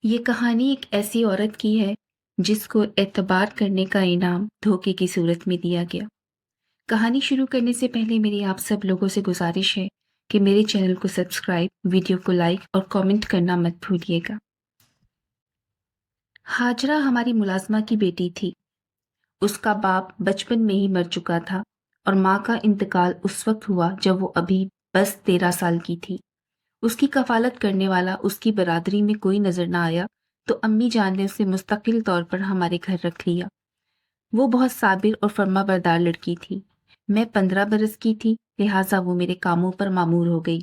یہ کہانی ایک ایسی عورت کی ہے جس کو اعتبار کرنے کا انعام دھوکے کی صورت میں دیا گیا۔ کہانی شروع کرنے سے پہلے میری آپ سب لوگوں سے گزارش ہے کہ میرے چینل کو سبسکرائب، ویڈیو کو لائک اور کامنٹ کرنا مت بھولیے گا۔ ہاجرہ ہماری ملازمہ کی بیٹی تھی۔ اس کا باپ بچپن میں ہی مر چکا تھا اور ماں کا انتقال اس وقت ہوا جب وہ ابھی بس 13 سال کی تھی۔ اس کی کفالت کرنے والا اس کی برادری میں کوئی نظر نہ آیا تو امی جان نے اسے مستقل طور پر ہمارے گھر رکھ لیا۔ وہ بہت صابر اور فرما بردار لڑکی تھی۔ میں 15 برس کی تھی، لہٰذا وہ میرے کاموں پر مامور ہو گئی۔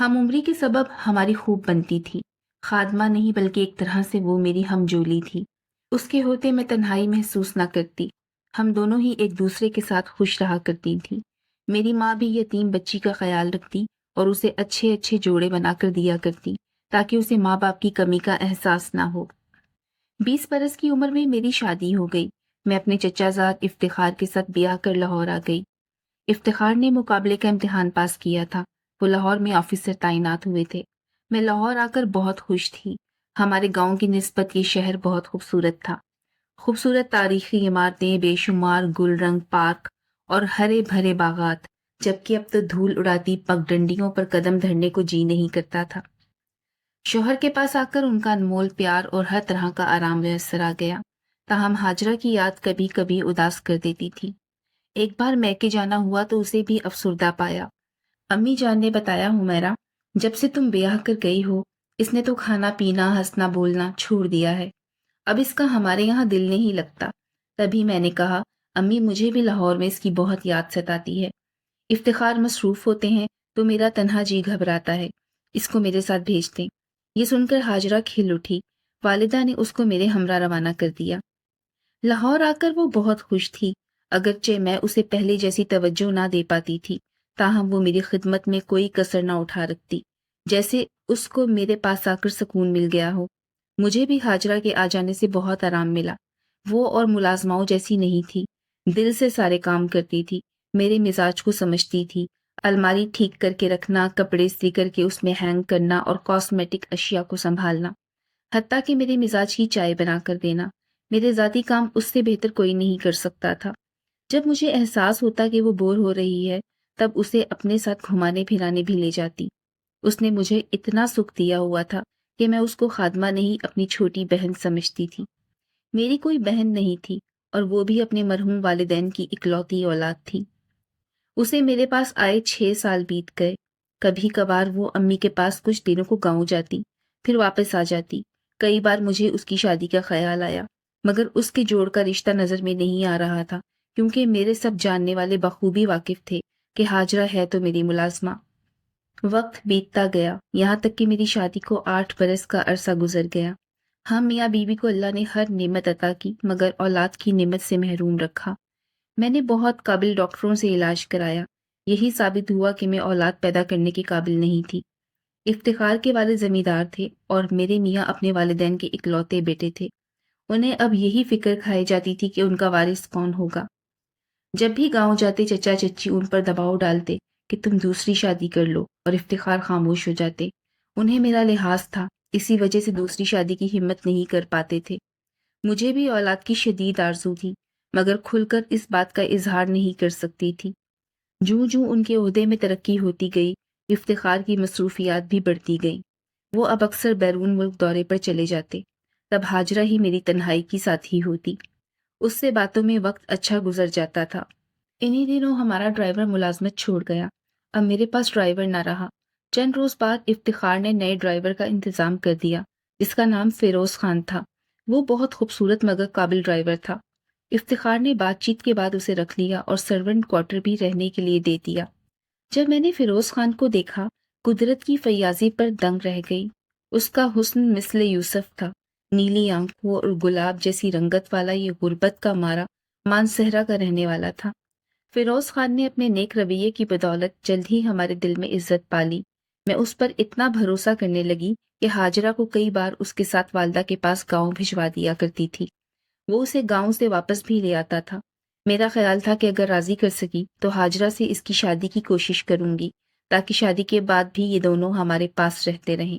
ہم عمری کے سبب ہماری خوب بنتی تھی۔ خادمہ نہیں بلکہ ایک طرح سے وہ میری ہم جولی تھی۔ اس کے ہوتے میں تنہائی محسوس نہ کرتی۔ ہم دونوں ہی ایک دوسرے کے ساتھ خوش رہا کرتی تھیں۔ میری ماں بھی یتیم بچی کا خیال رکھتی اور اسے اچھے اچھے جوڑے بنا کر دیا کرتی تاکہ اسے ماں باپ کی کمی کا احساس نہ ہو۔ 20 برس کی عمر میں میری شادی ہو گئی۔ میں اپنے چچا زاد افتخار کے ساتھ بیاہ کر لاہور آ گئی۔ افتخار نے مقابلے کا امتحان پاس کیا تھا۔ وہ لاہور میں آفیسر تعینات ہوئے تھے۔ میں لاہور آ کر بہت خوش تھی۔ ہمارے گاؤں کی نسبت یہ شہر بہت خوبصورت تھا۔ خوبصورت تاریخی عمارتیں، بے شمار گل رنگ پارک اور ہرے بھرے باغات، جبکہ اب تو دھول اڑاتی پگڈنڈیوں پر قدم دھرنے کو جی نہیں کرتا تھا۔ شوہر کے پاس آ کر ان کا انمول پیار اور ہر طرح کا آرام میسر آ گیا، تاہم ہاجرہ کی یاد کبھی کبھی اداس کر دیتی تھی۔ ایک بار میکے جانا ہوا تو اسے بھی افسردہ پایا۔ امی جان نے بتایا، حمیرہ، جب سے تم بیاہ کر گئی ہو اس نے تو کھانا پینا، ہنسنا بولنا چھوڑ دیا ہے۔ اب اس کا ہمارے یہاں دل نہیں لگتا۔ تبھی میں نے کہا، امی مجھے بھی لاہور میں اس کی بہت یاد ستاتی ہے۔ افتخار مصروف ہوتے ہیں تو میرا تنہا جی گھبراتا ہے۔ اس کو میرے ساتھ بھیج دیں۔ یہ سن کر ہاجرہ کھل اٹھی۔ والدہ نے اس کو میرے ہمراہ روانہ کر دیا۔ لاہور آ کر وہ بہت خوش تھی، اگرچہ میں اسے پہلے جیسی توجہ نہ دے پاتی تھی، تاہم وہ میری خدمت میں کوئی کسر نہ اٹھا رکھتی، جیسے اس کو میرے پاس آ کر سکون مل گیا ہو۔ مجھے بھی ہاجرہ کے آ جانے سے بہت آرام ملا۔ وہ اور ملازماؤں جیسی نہیں تھی، دل سے سارے کام کرتی تھی، میرے مزاج کو سمجھتی تھی۔ الماری ٹھیک کر کے رکھنا، کپڑے استری کر کے اس میں ہینگ کرنا اور کاسمیٹک اشیاء کو سنبھالنا، حتیٰ کہ میرے مزاج کی چائے بنا کر دینا۔ میرے ذاتی کام اس سے بہتر کوئی نہیں کر سکتا تھا۔ جب مجھے احساس ہوتا کہ وہ بور ہو رہی ہے تب اسے اپنے ساتھ گھمانے پھرانے بھی لے جاتی۔ اس نے مجھے اتنا سکھ دیا ہوا تھا کہ میں اس کو خادمہ نہیں اپنی چھوٹی بہن سمجھتی تھی۔ میری کوئی بہن نہیں تھی اور وہ بھی اپنے مرحوم والدین کی اکلوتی اولاد تھی۔ اسے میرے پاس آئے 6 سال بیت گئے۔ کبھی کبھار وہ امی کے پاس کچھ دنوں کو گاؤں جاتی، پھر واپس آ جاتی۔ کئی بار مجھے اس کی شادی کا خیال آیا، مگر اس کے جوڑ کا رشتہ نظر میں نہیں آ رہا تھا، کیونکہ میرے سب جاننے والے بخوبی واقف تھے کہ ہاجرہ ہے تو میری ملازمہ۔ وقت بیتتا گیا، یہاں تک کہ میری شادی کو 8 برس کا عرصہ گزر گیا۔ ہم میاں بیوی کو اللہ نے ہر نعمت عطا کی، مگر اولاد کی نعمت سے محروم رکھا۔ میں نے بہت قابل ڈاکٹروں سے علاج کرایا، یہی ثابت ہوا کہ میں اولاد پیدا کرنے کے قابل نہیں تھی۔ افتخار کے والد زمیندار تھے اور میرے میاں اپنے والدین کے اکلوتے بیٹے تھے۔ انہیں اب یہی فکر کھائی جاتی تھی کہ ان کا وارث کون ہوگا۔ جب بھی گاؤں جاتے چچا چچی ان پر دباؤ ڈالتے کہ تم دوسری شادی کر لو، اور افتخار خاموش ہو جاتے۔ انہیں میرا لحاظ تھا، اسی وجہ سے دوسری شادی کی ہمت نہیں کر پاتے تھے۔ مجھے بھی اولاد کی شدید آرزو تھی، مگر کھل کر اس بات کا اظہار نہیں کر سکتی تھی۔ جوں جوں ان کے عہدے میں ترقی ہوتی گئی، افتخار کی مصروفیات بھی بڑھتی گئیں۔ وہ اب اکثر بیرون ملک دورے پر چلے جاتے، تب ہاجرہ ہی میری تنہائی کی ساتھی ہوتی۔ اس سے باتوں میں وقت اچھا گزر جاتا تھا۔ انہی دنوں ہمارا ڈرائیور ملازمت چھوڑ گیا۔ اب میرے پاس ڈرائیور نہ رہا۔ چند روز بعد افتخار نے نئے ڈرائیور کا انتظام کر دیا، جس کا نام فیروز خان تھا۔ وہ بہت خوبصورت مگر قابل ڈرائیور تھا۔ افتخار نے بات چیت کے بعد اسے رکھ لیا اور سرونٹ کوارٹر بھی رہنے کے لیے دے دیا۔ جب میں نے فیروز خان کو دیکھا، قدرت کی فیاضی پر دنگ رہ گئی۔ اس کا حسن مثل یوسف تھا۔ نیلی آنکھوں اور گلاب جیسی رنگت والا یہ غربت کا مارا مانسہرہ کا رہنے والا تھا۔ فیروز خان نے اپنے نیک رویے کی بدولت جلد ہی ہمارے دل میں عزت پالی۔ میں اس پر اتنا بھروسہ کرنے لگی کہ ہاجرہ کو کئی بار اس کے ساتھ والدہ کے پاس گاؤں بھجوا دیا کرتی تھی۔ وہ اسے گاؤں سے واپس بھی لے آتا تھا۔ میرا خیال تھا کہ اگر راضی کر سکی تو ہاجرہ سے اس کی شادی کی کوشش کروں گی، تاکہ شادی کے بعد بھی یہ دونوں ہمارے پاس رہتے رہیں۔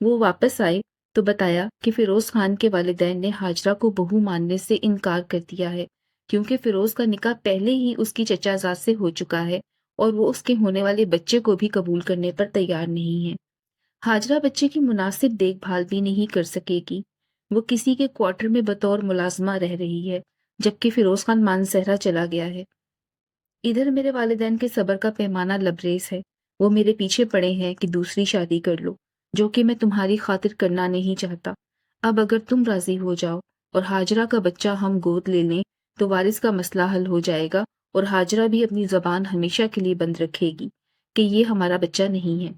وہ واپس آئے تو بتایا کہ فیروز خان کے والدین نے ہاجرہ کو بہو ماننے سے انکار کر دیا ہے، کیونکہ فیروز کا نکاح پہلے ہی اس کی چچا زاد سے ہو چکا ہے اور وہ اس کے ہونے والے بچے کو بھی قبول کرنے پر تیار نہیں ہے۔ ہاجرہ بچے کی مناسب دیکھ بھال بھی نہیں کر سکے گی۔ وہ کسی کے کوارٹر میں بطور ملازمہ رہ رہی ہے، جبکہ فیروز خان مانسہرہ چلا گیا ہے۔ ادھر میرے والدین کے صبر کا پیمانہ لبریز ہے۔ وہ میرے پیچھے پڑے ہیں کہ دوسری شادی کر لو، جو کہ میں تمہاری خاطر کرنا نہیں چاہتا۔ اب اگر تم راضی ہو جاؤ اور ہاجرہ کا بچہ ہم گود لے لیں تو وارث کا مسئلہ حل ہو جائے گا، اور ہاجرہ بھی اپنی زبان ہمیشہ کے لیے بند رکھے گی کہ یہ ہمارا بچہ نہیں ہے۔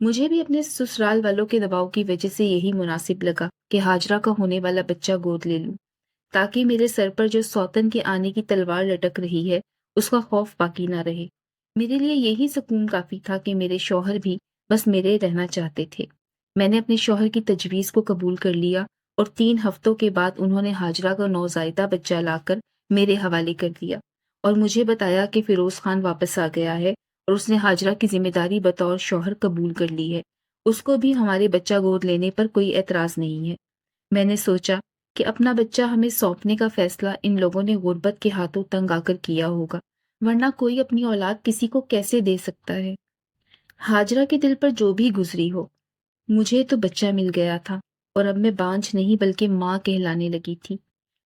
مجھے بھی اپنے سسرال والوں کے دباؤ کی وجہ سے یہی مناسب لگا کہ ہاجرہ کا ہونے والا بچہ گود لے لوں، تاکہ میرے سر پر جو سوتن کے آنے کی تلوار لٹک رہی ہے اس کا خوف باقی نہ رہے۔ میرے لیے یہی سکون کافی تھا کہ میرے شوہر بھی بس میرے رہنا چاہتے تھے۔ میں نے اپنے شوہر کی تجویز کو قبول کر لیا اور 3 ہفتوں کے بعد انہوں نے ہاجرہ کا نوزائیدہ بچہ لا کر میرے حوالے کر دیا اور مجھے بتایا کہ فیروز خان واپس آ گیا ہے اور اس نے ہاجرہ کی ذمہ داری بطور شوہر قبول کر لی ہے۔ اس کو بھی ہمارے بچہ گود لینے پر کوئی اعتراض نہیں ہے۔ میں نے سوچا کہ اپنا بچہ ہمیں سونپنے کا فیصلہ ان لوگوں نے غربت کے ہاتھوں تنگ آ کر کیا ہوگا، ورنہ کوئی اپنی اولاد کسی کو کیسے دے سکتا ہے۔ ہاجرہ کے دل پر جو بھی گزری ہو، مجھے تو بچہ مل گیا تھا اور اب میں بانجھ نہیں بلکہ ماں کہلانے لگی تھی۔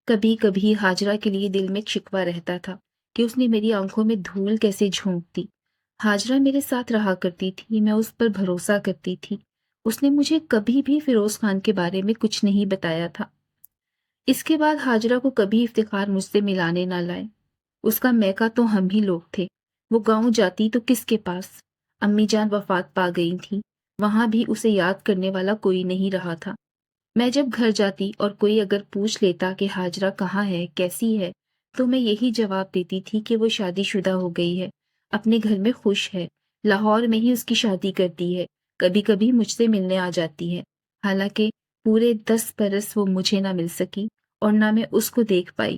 کبھی کبھی ہاجرہ کے لیے دل میں شکوہ رہتا تھا کہ اس نے میری آنکھوں میں دھول کیسے جھونک دی۔ ہاجرہ میرے ساتھ رہا کرتی تھی، میں اس پر بھروسہ کرتی تھی۔ اس نے مجھے کبھی بھی فیروز خان کے بارے میں کچھ نہیں بتایا تھا۔ اس کے بعد ہاجرہ کو کبھی افتخار مجھ سے ملانے نہ لائے۔ اس کا میکہ تو ہم ہی لوگ تھے۔ وہ گاؤں جاتی تو کس کے پاس؟ امی جان وفات پا گئی تھی، وہاں بھی اسے یاد کرنے والا کوئی نہیں رہا تھا۔ میں جب گھر جاتی اور کوئی اگر پوچھ لیتا کہ ہاجرہ کہاں ہے، کیسی ہے، تو میں یہی جواب دیتی تھی کہ وہ شادی شدہ ہو گئی ہے، اپنے گھر میں خوش ہے، لاہور میں ہی اس کی شادی کرتی ہے، کبھی کبھی مجھ سے ملنے آ جاتی ہے۔ حالانکہ پورے 10 برس وہ مجھے نہ مل سکی اور نہ میں اس کو دیکھ پائی۔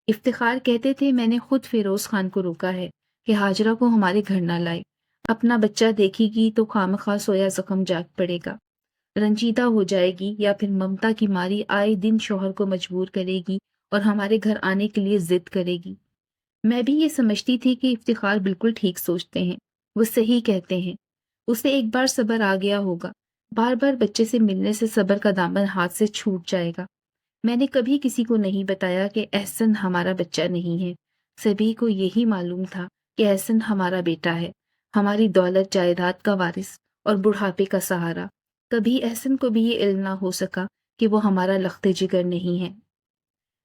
افتخار کہتے تھے میں نے خود فیروز خان کو روکا ہے کہ ہاجرہ کو ہمارے گھر نہ لائے، اپنا بچہ دیکھے گی تو خامخواہ سویا زخم جاگ پڑے گا، رنجیدہ ہو جائے گی یا پھر ممتا کی ماری آئے دن شوہر کو مجبور کرے گی اور ہمارے گھر آنے کے لیے ضد کرے گی۔ میں بھی یہ سمجھتی تھی کہ افتخار بالکل ٹھیک سوچتے ہیں، وہ صحیح کہتے ہیں۔ اسے ایک بار صبر آ گیا ہوگا، بار بار بچے سے ملنے سے صبر کا دامن ہاتھ سے چھوٹ جائے گا۔ میں نے کبھی کسی کو نہیں بتایا کہ احسن ہمارا بچہ نہیں ہے۔ سبھی کو یہی معلوم تھا کہ احسن ہمارا بیٹا ہے، ہماری دولت جائیداد کا وارث اور بڑھاپے کا سہارا۔ کبھی احسن کو بھی یہ علم نہ ہو سکا کہ وہ ہمارا لخت جگر نہیں ہے۔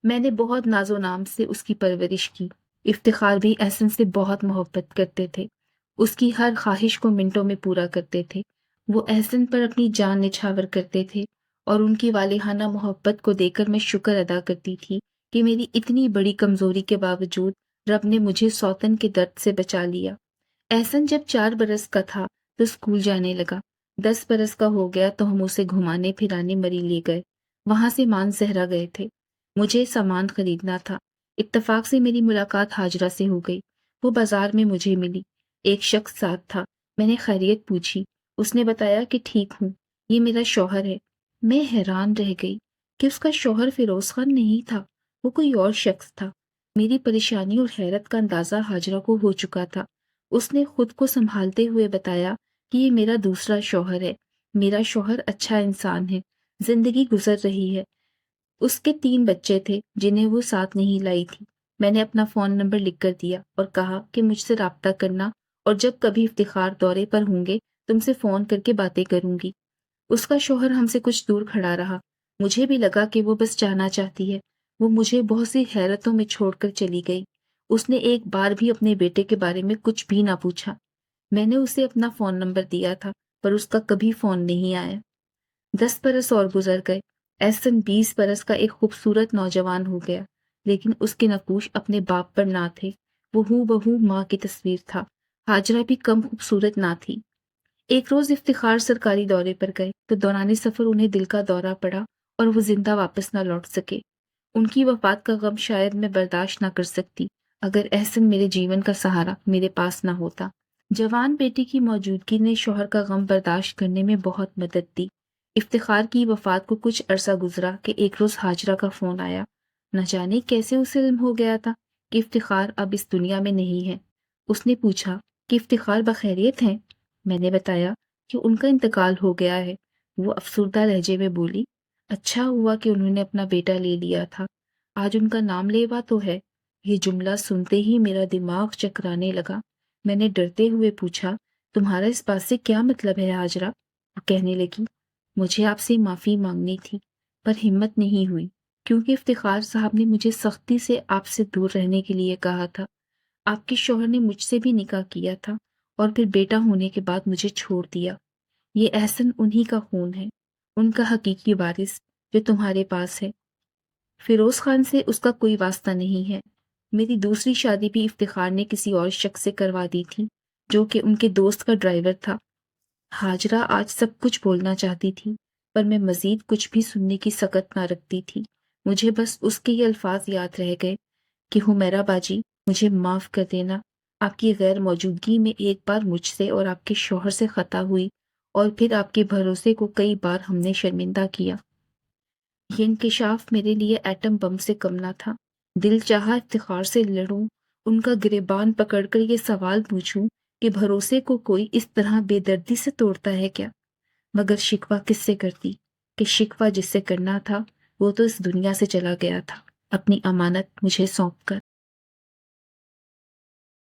میں نے بہت ناز و نام سے اس کی پرورش کی۔ افتخار بھی احسن سے بہت محبت کرتے تھے، اس کی ہر خواہش کو منٹوں میں پورا کرتے تھے۔ وہ احسن پر اپنی جان نچھاور کرتے تھے اور ان کی والہانہ محبت کو دیکھ کر میں شکر ادا کرتی تھی کہ میری اتنی بڑی کمزوری کے باوجود رب نے مجھے سوتن کے درد سے بچا لیا۔ احسن جب 4 برس کا تھا تو اسکول جانے لگا، 10 برس کا ہو گیا تو ہم اسے گھمانے پھرانے مری لے گئے، وہاں سے مانسہرہ گئے تھے۔ مجھے سامان خریدنا تھا، اتفاق سے میری ملاقات ہاجرہ سے ہو گئی۔ وہ بازار میں مجھے ملی، ایک شخص ساتھ تھا۔ میں نے خیریت پوچھی، اس نے بتایا کہ ٹھیک ہوں، یہ میرا شوہر ہے۔ میں حیران رہ گئی کہ اس کا شوہر فیروز خان نہیں تھا، وہ کوئی اور شخص تھا۔ میری پریشانی اور حیرت کا اندازہ ہاجرہ کو ہو چکا تھا۔ اس نے خود کو سنبھالتے ہوئے بتایا کہ یہ میرا دوسرا شوہر ہے، میرا شوہر اچھا انسان ہے، زندگی گزر رہی ہے۔ اس کے 3 بچے تھے جنہیں وہ ساتھ نہیں لائی تھی۔ میں نے اپنا فون نمبر لکھ کر دیا اور کہا کہ مجھ سے رابطہ کرنا اور جب کبھی افتخار دورے پر ہوں گے تم سے فون کر کے باتیں کروں گی۔ اس کا شوہر ہم سے کچھ دور کھڑا رہا۔ مجھے بھی لگا کہ وہ بس جانا چاہتی ہے۔ وہ مجھے بہت سی حیرتوں میں چھوڑ کر چلی گئی۔ اس نے ایک بار بھی اپنے بیٹے کے بارے میں کچھ بھی نہ پوچھا۔ میں نے اسے اپنا فون نمبر دیا تھا پر اس کا کبھی فون نہیں آیا۔ 10 برس اور گزر گئے۔ احسن 20 برس کا ایک خوبصورت نوجوان ہو گیا، لیکن اس کے نقوش اپنے باپ پر نہ تھے۔ وہ ہو بہو ماں کی تصویر تھا۔ ہاجرہ بھی کم خوبصورت نہ تھی۔ ایک روز افتخار سرکاری دورے پر گئے تو دوران سفر انہیں دل کا دورہ پڑا اور وہ زندہ واپس نہ لوٹ سکے۔ ان کی وفات کا غم شاید میں برداشت نہ کر سکتی اگر احسن میرے جیون کا سہارا میرے پاس نہ ہوتا۔ جوان بیٹی کی موجودگی نے شوہر کا غم برداشت کرنے میں بہت مدد دی۔ افتخار کی وفات کو کچھ عرصہ گزرا کہ ایک روز ہاجرہ کا فون آیا۔ نہ جانے کیسے اسے علم ہو گیا تھا کہ افتخار اب اس دنیا میں نہیں ہے۔ اس نے پوچھا کہ افتخار بخیریت ہیں؟ میں نے بتایا کہ ان کا انتقال ہو گیا ہے۔ وہ افسردہ لہجے میں بولی، اچھا ہوا کہ انہوں نے اپنا بیٹا لے لیا تھا، آج ان کا نام لیوا تو ہے۔ یہ جملہ سنتے ہی میرا دماغ چکرانے لگا۔ میں نے ڈرتے ہوئے پوچھا، تمہارا اس بات سے کیا مطلب ہے ہاجرہ؟ وہ کہنے لگی، مجھے آپ سے معافی مانگنی تھی پر ہمت نہیں ہوئی، کیونکہ افتخار صاحب نے مجھے سختی سے آپ سے دور رہنے کے لیے کہا تھا۔ آپ کے شوہر نے مجھ سے بھی نکاح کیا تھا اور پھر بیٹا ہونے کے بعد مجھے چھوڑ دیا۔ یہ احسن انہی کا خون ہے، ان کا حقیقی وارث جو تمہارے پاس ہے۔ فیروز خان سے اس کا کوئی واسطہ نہیں ہے۔ میری دوسری شادی بھی افتخار نے کسی اور شخص سے کروا دی تھی جو کہ ان کے دوست کا ڈرائیور تھا۔ ہاجرہ آج سب کچھ بولنا چاہتی تھی پر میں مزید کچھ بھی سننے کی سکت نہ رکھتی تھی۔ مجھے بس اس کے یہ الفاظ یاد رہ گئے کہ حمیرہ باجی، مجھے معاف کر دینا، آپ کی غیر موجودگی میں ایک بار مجھ سے اور آپ کے شوہر سے خطا ہوئی اور پھر آپ کے بھروسے کو کئی بار ہم نے شرمندہ کیا۔ یہ انکشاف میرے لیے ایٹم بم سے کم نہ تھا۔ دل چاہا افتخار سے لڑوں، ان کا گریبان پکڑ کر یہ سوال پوچھوں کہ بھروسے کو کوئی اس طرح بے دردی سے توڑتا ہے کیا؟ مگر شکوہ کس سے کرتی کہ شکوہ جس سے کرنا تھا وہ تو اس دنیا سے چلا گیا تھا، اپنی امانت مجھے سونپ کر۔